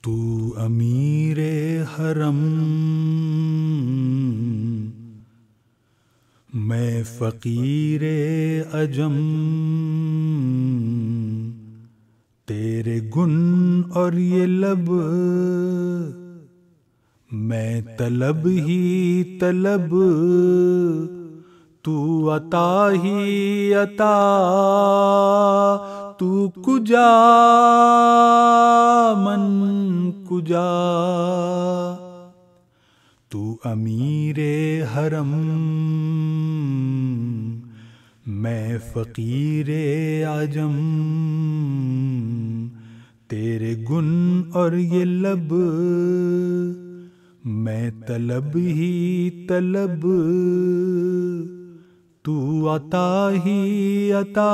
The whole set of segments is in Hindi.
तू अमीरे हरम, मैं फ़कीरे अजम। तेरे गुन और ये लब, मैं तलब ही तलब। तू अता ही अता, तू कुजा मन कुजा। तू अमीरे हरम, मैं फ़कीरे आजम। तेरे गुन और ये लब, मैं तलब ही तलब। तू अता ही अता,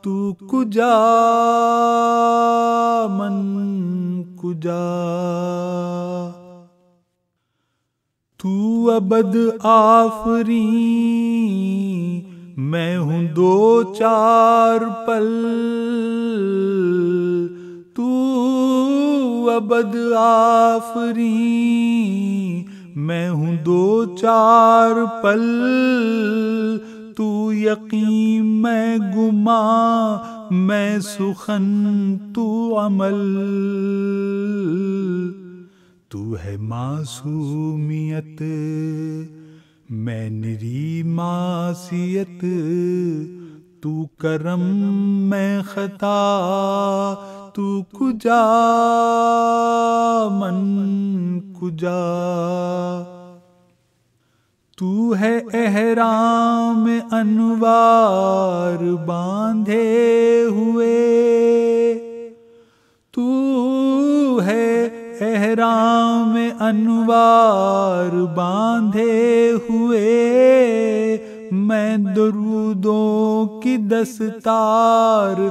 तू कुजा मन कुजा। तू अबद आफरी, मैं हूँ दो चार पल। तू अबद आफरी, मैं हूँ दो चार पल। तू यकीन मैं गुमा, मैं सुखन तू अमल। तू है मासूमियत, मैं निरी मासियत। तू करम मैं खता, तू कुजा मन कुजा। तू है एहराम अनवार बांधे हुए। तू है एहराम अनवार बांधे हुए। मैं दरूदों की दस्तार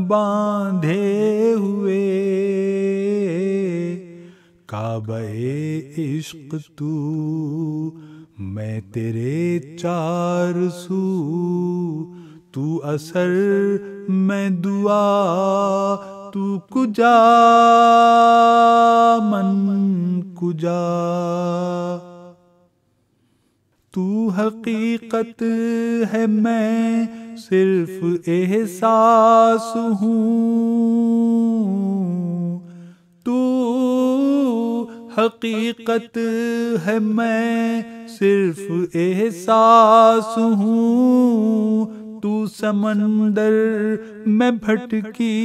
बांधे हुए। काबे इश्क तू, मैं तेरे चार सू। तू असर मैं दुआ, तू कुजा मन कुजा। तू हकीकत है मैं सिर्फ एहसास हूँ। तू हकीकत है मैं सिर्फ एहसास हूँ। तू समंदर में भटकी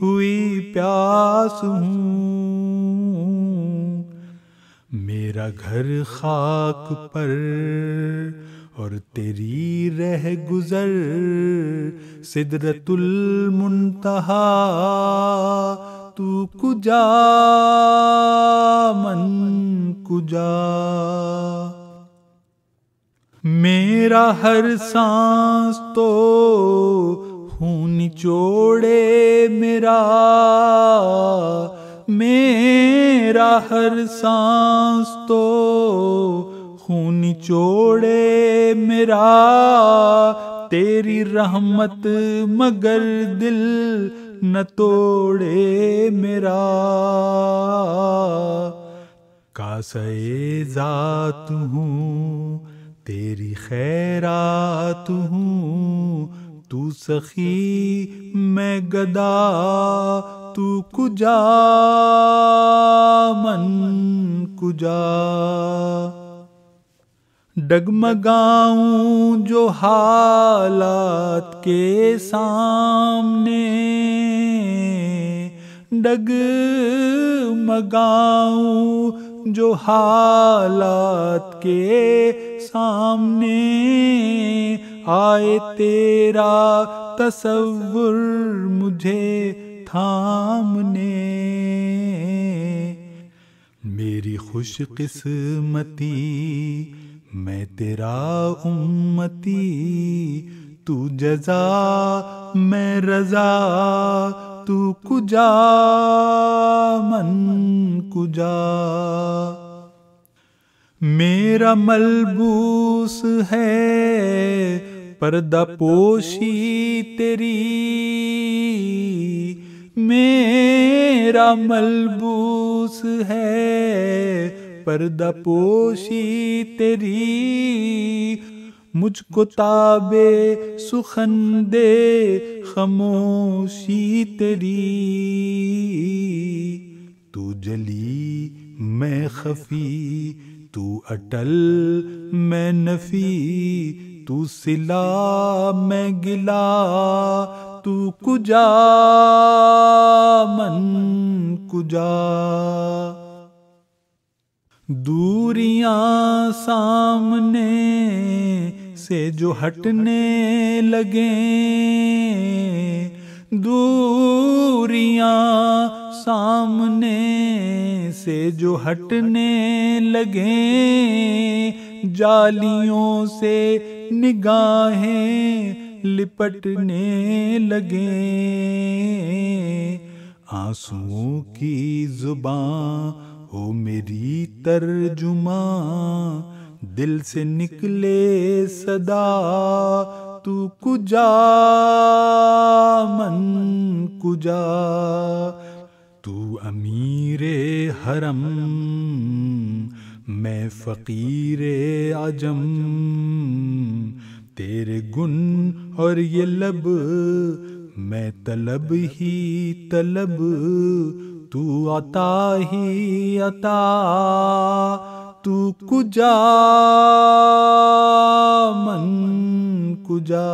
हुई प्यास हूँ। मेरा घर खाक पर और तेरी रह गुजर। सिदरतुल मुंतहा, तू कुजा मन कुजा। मेरा हर सांस तो खून निचोड़े मेरा। मेरा हर सांस तो खून निचोड़े मेरा। तेरी रहमत मगर दिल न तोड़े मेरा। कासे ज़ात हूँ, तेरी खैरात हूँ। तू सखी मैं गदा, तू कुजा मन कुजा। डगमगाऊं जो हालात के सामने। डगमगाऊं जो हालात के सामने। आए तेरा तसव्वुर मुझे थामने। मेरी खुश किस्मती, मैं तेरा उम्मती। तू जज़ा मैं रज़ा, तू कुजा मन कुजा। मेरा मलबूस है पर्दा पोशी तेरी। मेरा मलबूस है पर्दा पोशी तेरी, मुझको ताबे सुखन दे खामोशी तेरी। तू जली मैं खफी, तू अटल मैं नफी, तू सिला मैं गिला, तू कुजा मन कुजा। दूरियां सामने से जो हटने लगे, दूरियां सामने से जो हटने लगे, जालियों से निगाहें लिपटने लगे। आंसुओं की जुबां हो मेरी तर्जुमा, दिल से निकले सदा, तू कुजा मन कुजा। तू अमीरे हरम मैं फकीरे अजम, तेरे गुन और ये लब मैं तलब ही तलब, तू अता ही अता, तू कुजा मन कुजा।